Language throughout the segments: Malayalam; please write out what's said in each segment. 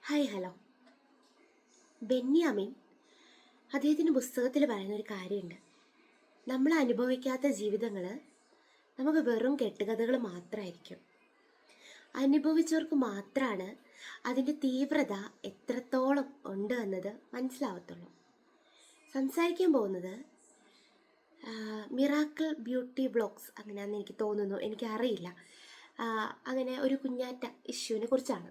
Hi hello. ബെന്യാമിൻ അദ്ദേഹത്തിൻ്റെ പുസ്തകത്തിൽ പറയുന്നൊരു കാര്യമുണ്ട്. നമ്മൾ അനുഭവിക്കാത്ത ജീവിതങ്ങൾ നമുക്ക് വെറും കെട്ടുകഥകൾ മാത്രമായിരിക്കും. അനുഭവിച്ചവർക്ക് മാത്രമാണ് അതിൻ്റെ തീവ്രത എത്രത്തോളം ഉണ്ട് എന്നത് മനസ്സിലാവത്തുള്ളൂ. സംസാരിക്കാൻ പോകുന്നത് മിറാക്കിൾ ബ്യൂട്ടി വ്ളോഗ്സ് അങ്ങനെയാണെന്ന് എനിക്ക് തോന്നുന്നു, എനിക്കറിയില്ല. അങ്ങനെ ഒരു കുഞ്ഞാറ്റ ഇഷ്യൂവിനെ കുറിച്ചാണ്.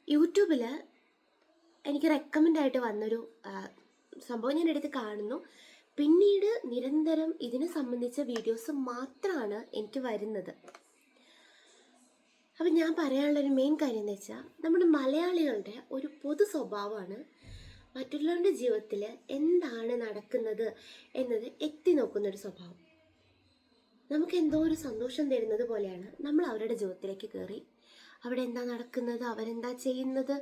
യൂട്യൂബിൽ എനിക്ക് റെക്കമെൻഡായിട്ട് വന്നൊരു സംഭവം ഞാൻ എടുത്ത് കാണുന്നു. പിന്നീട് നിരന്തരം ഇതിനെ സംബന്ധിച്ച വീഡിയോസ് മാത്രമാണ് എനിക്ക് വരുന്നത്. അപ്പം ഞാൻ പറയാനുള്ളൊരു മെയിൻ കാര്യം എന്ന് വെച്ചാൽ, നമ്മുടെ മലയാളികളുടെ ഒരു പൊതു സ്വഭാവമാണ് മറ്റുള്ളവരുടെ ജീവിതത്തിൽ എന്താണ് നടക്കുന്നത് എന്നത് എത്തി നോക്കുന്നൊരു സ്വഭാവം. നമുക്ക് എന്തോ ഒരു സന്തോഷം തരുന്നത് പോലെയാണ് നമ്മൾ അവരുടെ ജീവിതത്തിലേക്ക് കയറി അവിടെ എന്താ നടക്കുന്നത്, അവരെന്താ ചെയ്യുന്നത്.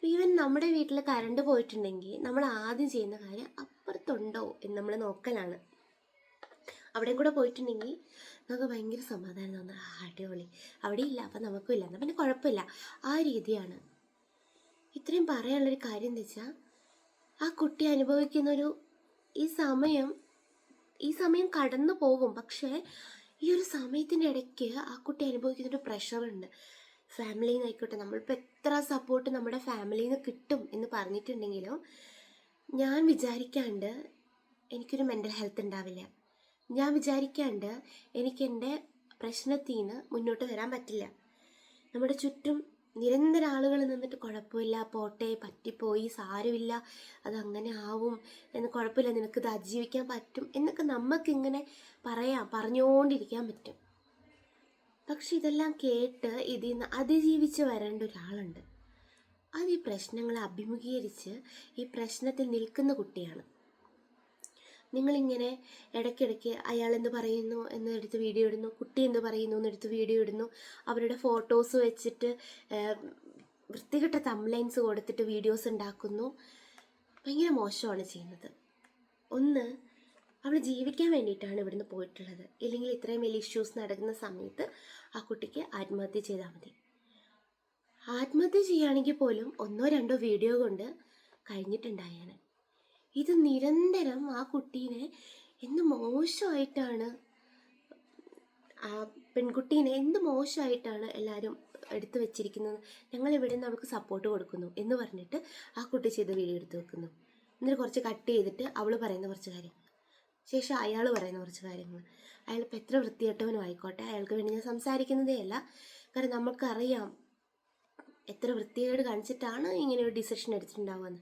ഈവൻ നമ്മുടെ വീട്ടിൽ കറണ്ട് പോയിട്ടുണ്ടെങ്കിൽ നമ്മൾ ആദ്യം ചെയ്യുന്ന കാര്യം അപ്പുറത്തുണ്ടോ എന്ന് നമ്മൾ നോക്കലാണ്. അവിടെ കൂടെ പോയിട്ടുണ്ടെങ്കിൽ നമുക്ക് ഭയങ്കര സമാധാനം തോന്നുന്നു. അടിപൊളി, അവിടെ ഇല്ല അപ്പം നമുക്കും ഇല്ല, എന്നാൽ പിന്നെ കുഴപ്പമില്ല. ആ രീതിയാണ്. ഇത്രയും പറയാനുള്ളൊരു കാര്യം എന്ന് വെച്ചാൽ, ആ കുട്ടി അനുഭവിക്കുന്നൊരു ഈ സമയം കടന്നു പോകും. പക്ഷേ ഈ ഒരു സമയത്തിൻ്റെ ഇടയ്ക്ക് ആ കുട്ടി അനുഭവിക്കുന്നൊരു പ്രഷറുണ്ട്. ഫാമിലിയിൽ നിന്ന് ആയിക്കോട്ടെ, നമ്മളിപ്പോൾ എത്ര സപ്പോർട്ട് നമ്മുടെ ഫാമിലിയിൽ നിന്ന് കിട്ടും എന്ന് പറഞ്ഞിട്ടുണ്ടെങ്കിലും ഞാൻ വിചാരിക്കാണ്ട് എനിക്കൊരു മെൻ്റൽ ഹെൽത്ത് ഉണ്ടാവില്ല. ഞാൻ വിചാരിക്കാണ്ട് എനിക്ക് എൻ്റെ പ്രശ്നത്തിൽ നിന്ന് മുന്നോട്ട് വരാൻ പറ്റില്ല. നമ്മുടെ ചുറ്റും നിരന്തരം ആളുകൾ നിന്നിട്ട് കുഴപ്പമില്ല, പോട്ടെ, പറ്റിപ്പോയി, സാരമില്ല, അതങ്ങനെ ആവും എന്ന്, കുഴപ്പമില്ല, നിനക്കിത് അതിജീവിക്കാൻ പറ്റും എന്നൊക്കെ നമുക്കിങ്ങനെ പറഞ്ഞുകൊണ്ടിരിക്കാൻ പറ്റും. പക്ഷെ ഇതെല്ലാം കേട്ട് ഇതിൽ നിന്ന് അതിജീവിച്ച് വരേണ്ട ഒരാളുണ്ട്. അത് ഈ പ്രശ്നങ്ങളെ അഭിമുഖീകരിച്ച് ഈ പ്രശ്നത്തിൽ നിൽക്കുന്ന കുട്ടിയാണ്. നിങ്ങളിങ്ങനെ ഇടയ്ക്കിടയ്ക്ക് അയാൾ എന്ത് പറയുന്നു എന്നെടുത്ത് വീഡിയോ ഇടുന്നു, കുട്ടി എന്ത് പറയുന്നു എന്നെടുത്ത് വീഡിയോ ഇടുന്നു, അവരുടെ ഫോട്ടോസ് വെച്ചിട്ട് വൃത്തികെട്ട തംബ്ലൈൻസ് കൊടുത്തിട്ട് വീഡിയോസ് ഉണ്ടാക്കുന്നു. ഭയങ്കര മോശമാണ് ചെയ്യുന്നത്. ഒന്ന്, അവൾ ജീവിക്കാൻ വേണ്ടിയിട്ടാണ് ഇവിടുന്ന് പോയിട്ടുള്ളത്. ഇല്ലെങ്കിൽ ഇത്രയും വലിയ ഇഷ്യൂസ് നടക്കുന്ന സമയത്ത് ആ കുട്ടിക്ക് ആത്മഹത്യ ചെയ്താൽ മതി. ആത്മഹത്യ ചെയ്യുകയാണെങ്കിൽ പോലും 1-2 വീഡിയോ കൊണ്ട് കഴിഞ്ഞിട്ടുണ്ടായാണ്. ഇത് നിരന്തരം ആ കുട്ടീനെ എന്ത് മോശമായിട്ടാണ്, ആ പെൺകുട്ടീനെ എന്ത് മോശമായിട്ടാണ് എല്ലാവരും എടുത്തു വെച്ചിരിക്കുന്നത്. ഞങ്ങൾ ഇവിടെ നിന്ന് അവൾക്ക് സപ്പോർട്ട് കൊടുക്കുന്നു എന്ന് പറഞ്ഞിട്ട് ആ കുട്ടി ചെയ്ത വീഡിയോ എടുത്ത് വെക്കുന്നു. എന്നിട്ട് കുറച്ച് കട്ട് ചെയ്തിട്ട് അവൾ പറയുന്ന കുറച്ച് കാര്യങ്ങൾ, ശേഷം അയാൾ പറയുന്ന കുറച്ച് കാര്യങ്ങൾ. അയാളിപ്പോൾ എത്ര വൃത്തികെട്ടവനും ആയിക്കോട്ടെ, അയാൾക്ക് വേണ്ടി ഞാൻ സംസാരിക്കുന്നതേ അല്ല. കാരണം നമുക്കറിയാം എത്ര വൃത്തികേട് കാണിച്ചിട്ടാണ് ഇങ്ങനെ ഒരു ഡിസിഷൻ എടുത്തിട്ടുണ്ടാവുമെന്ന്.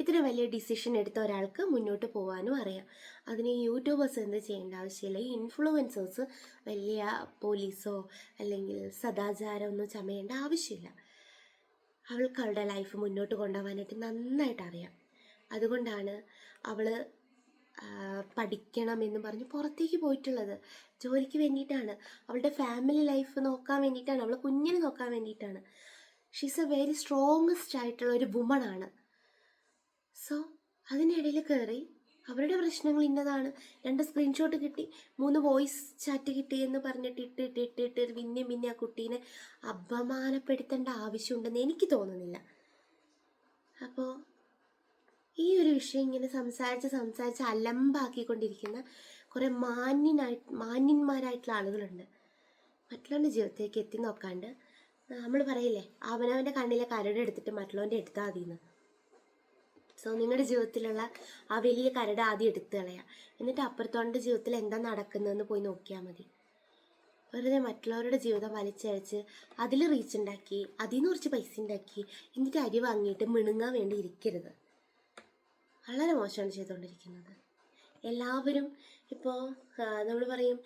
ഇത്ര വലിയ ഡിസിഷൻ എടുത്ത ഒരാൾക്ക് മുന്നോട്ട് പോകാനും അറിയാം. അതിന് യൂട്യൂബേഴ്സ് എന്ത് ചെയ്യേണ്ട ആവശ്യമില്ല. ഈ ഇൻഫ്ലുവൻസേഴ്സ് വലിയ പോലീസോ അല്ലെങ്കിൽ സദാചാരമൊന്നും ചമയേണ്ട ആവശ്യമില്ല. അവൾക്ക് അവളുടെ ലൈഫ് മുന്നോട്ട് കൊണ്ടുപോകാനായിട്ട് നന്നായിട്ട് അറിയാം. അതുകൊണ്ടാണ് അവൾ പഠിക്കണം എന്ന് പറഞ്ഞ് പുറത്തേക്ക് പോയിട്ടുള്ളത്. ജോലിക്ക് വേണ്ടിയിട്ടാണ്, അവളുടെ ഫാമിലി ലൈഫ് നോക്കാൻ വേണ്ടിയിട്ടാണ്, അവളെ കുഞ്ഞിനെ നോക്കാൻ വേണ്ടിയിട്ടാണ്. ഷീസ് എ വെരി സ്ട്രോങ്ങസ്റ്റ് ആയിട്ടുള്ള ഒരു വുമണാണ്. സോ അതിനിടയിൽ കയറി അവരുടെ പ്രശ്നങ്ങൾ ഇന്നതാണ്, 2 സ്ക്രീൻഷോട്ട് കിട്ടി, 3 വോയിസ് ചാറ്റ് കിട്ടി എന്ന് പറഞ്ഞിട്ട് ഇട്ടിട്ട് പിന്നെ ആ കുട്ടീനെ അപമാനപ്പെടുത്തേണ്ട ആവശ്യമുണ്ടെന്ന് എനിക്ക് തോന്നുന്നില്ല. അപ്പോൾ ഈ ഒരു വിഷയം ഇങ്ങനെ സംസാരിച്ച് അലമ്പാക്കിക്കൊണ്ടിരിക്കുന്ന കുറേ മാന്യന്മാരായിട്ടുള്ള ആളുകളുണ്ട്. മറ്റുള്ളവൻ്റെ ജീവിതത്തിലേക്ക് എത്തി നോക്കാണ്ട് നമ്മൾ പറയില്ലേ, അവനവൻ്റെ കണ്ണിലെ കരട് എടുത്തിട്ട് മറ്റുള്ളവൻ്റെ എടുത്താൽ മതിയെന്ന്. സോ നിങ്ങളുടെ ജീവിതത്തിലുള്ള ആ വലിയ കരട് ആദ്യം എടുത്തു കളയുക. എന്നിട്ട് അപ്പുറത്തോൻ്റെ ജീവിതത്തിൽ എന്താ നടക്കുന്നതെന്ന് പോയി നോക്കിയാൽ മതി. വെറുതെ മറ്റുള്ളവരുടെ ജീവിതം വലിച്ചഴിച്ച് അതിൽ റീച്ച് ഉണ്ടാക്കി, അതിൽ നിന്ന് കുറച്ച് പൈസ ഉണ്ടാക്കി, എന്നിട്ട് അരി വാങ്ങിയിട്ട് മിണുങ്ങാൻ വേണ്ടി ഇരിക്കരുത്. വളരെ മോശമാണ് ചെയ്തുകൊണ്ടിരിക്കുന്നത്. എല്ലാവരും ഇപ്പോൾ നമ്മൾ പറയും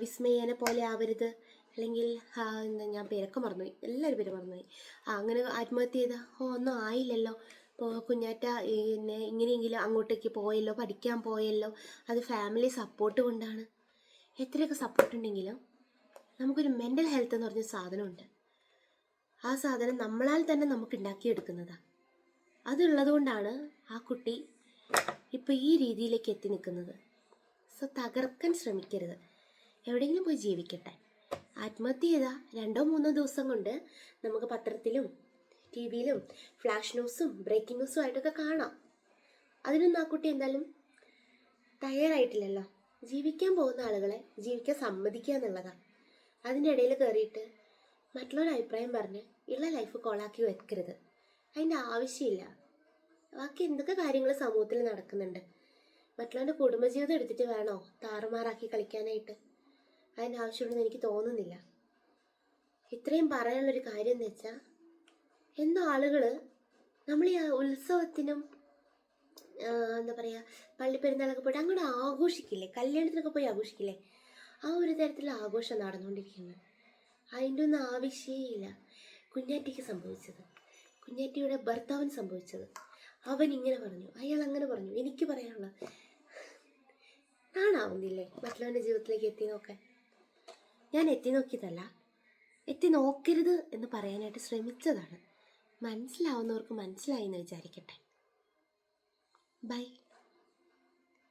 വിസ്മയനെ പോലെ ആവരുത്, അല്ലെങ്കിൽ എന്താ, ഞാൻ പേരൊക്കെ മറന്നുപോയി, എല്ലാവരും പേര് മറന്നുപോയി. അങ്ങനെ ആത്മഹത്യ ചെയ്ത ഒന്നും ആയില്ലല്ലോ, ഇപ്പോൾ കുഞ്ഞാറ്റ പിന്നെ ഇങ്ങനെയെങ്കിലും അങ്ങോട്ടേക്ക് പോയല്ലോ, പഠിക്കാൻ പോയല്ലോ, അത് ഫാമിലി സപ്പോർട്ട് കൊണ്ടാണ്. എത്രയൊക്കെ സപ്പോർട്ടുണ്ടെങ്കിലും നമുക്കൊരു മെൻ്റൽ ഹെൽത്ത് എന്ന് പറഞ്ഞ സാധനമുണ്ട്. ആ സാധനം നമ്മളാൽ തന്നെ നമുക്ക് ഉണ്ടാക്കിയെടുക്കുന്നതാണ്. അതുള്ളത് കൊണ്ടാണ് ആ കുട്ടി ഇപ്പോൾ ഈ രീതിയിലേക്ക് എത്തി നിൽക്കുന്നത്. സോ തകർക്കാൻ ശ്രമിക്കരുത്. എവിടെയെങ്കിലും പോയി ജീവിക്കട്ടെ. ആത്മഹത്യ ചെയ്താൽ 2-3 ദിവസം കൊണ്ട് നമുക്ക് പത്രത്തിലും ടി വിയിലും ഫ്ലാഷ് ന്യൂസും ബ്രേക്കിംഗ് ന്യൂസും ആയിട്ടൊക്കെ കാണാം. അതിനൊന്നും ആ കുട്ടി എന്തായാലും തയ്യാറായിട്ടില്ലല്ലോ. ജീവിക്കാൻ പോകുന്ന ആളുകളെ ജീവിക്കാൻ സമ്മതിക്കുക എന്നുള്ളതാണ്. അതിൻ്റെ ഇടയിൽ കയറിയിട്ട് മറ്റുള്ളവരുടെ അഭിപ്രായം പറഞ്ഞ് ഉള്ള ലൈഫ് കൊളാക്കി വെക്കരുത്. അതിൻ്റെ ആവശ്യമില്ല. ബാക്കി എന്തൊക്കെ കാര്യങ്ങൾ സമൂഹത്തിൽ നടക്കുന്നുണ്ട്. മറ്റുള്ളവരുടെ കുടുംബജീവിതം എടുത്തിട്ട് വേണോ താറുമാറാക്കി കളിക്കാനായിട്ട്? അതിൻ്റെ ആവശ്യമുണ്ടെന്ന് എനിക്ക് തോന്നുന്നില്ല. ഇത്രയും പറയാനുള്ളൊരു കാര്യം എന്ന് വെച്ചാൽ, എന്തോ ആളുകൾ നമ്മൾ ഈ ഉത്സവത്തിനും എന്താ പറയുക പള്ളിപ്പെരുന്നാളൊക്കെ പോയിട്ട് അങ്ങോട്ട് ആഘോഷിക്കില്ലേ, കല്യാണത്തിനൊക്കെ പോയി ആഘോഷിക്കില്ലേ, ആ ഒരു തരത്തിലുള്ള ആഘോഷം നടന്നുകൊണ്ടിരിക്കുന്നത്. അതിൻ്റെ ഒന്നും ആവശ്യമില്ല. കുഞ്ഞാറ്റിക്ക് സംഭവിച്ചത്, കുഞ്ഞാറ്റിയുടെ ഭർത്താവിന് സംഭവിച്ചത്, അവൻ ഇങ്ങനെ പറഞ്ഞു, അയാൾ അങ്ങനെ പറഞ്ഞു, എനിക്ക് പറയാനുള്ള നാണാവുന്നില്ലേ മറ്റുള്ളവൻ്റെ ജീവിതത്തിലേക്ക് എത്തി നോക്കാൻ? ഞാൻ എത്തി നോക്കിയതല്ല, എത്തി നോക്കരുത് എന്ന് പറയാനായിട്ട് ശ്രമിച്ചതാണ്. മനസ്സിലാവുന്നവർക്ക് മനസ്സിലായി എന്ന് വിചാരിക്കട്ടെ. ബൈ.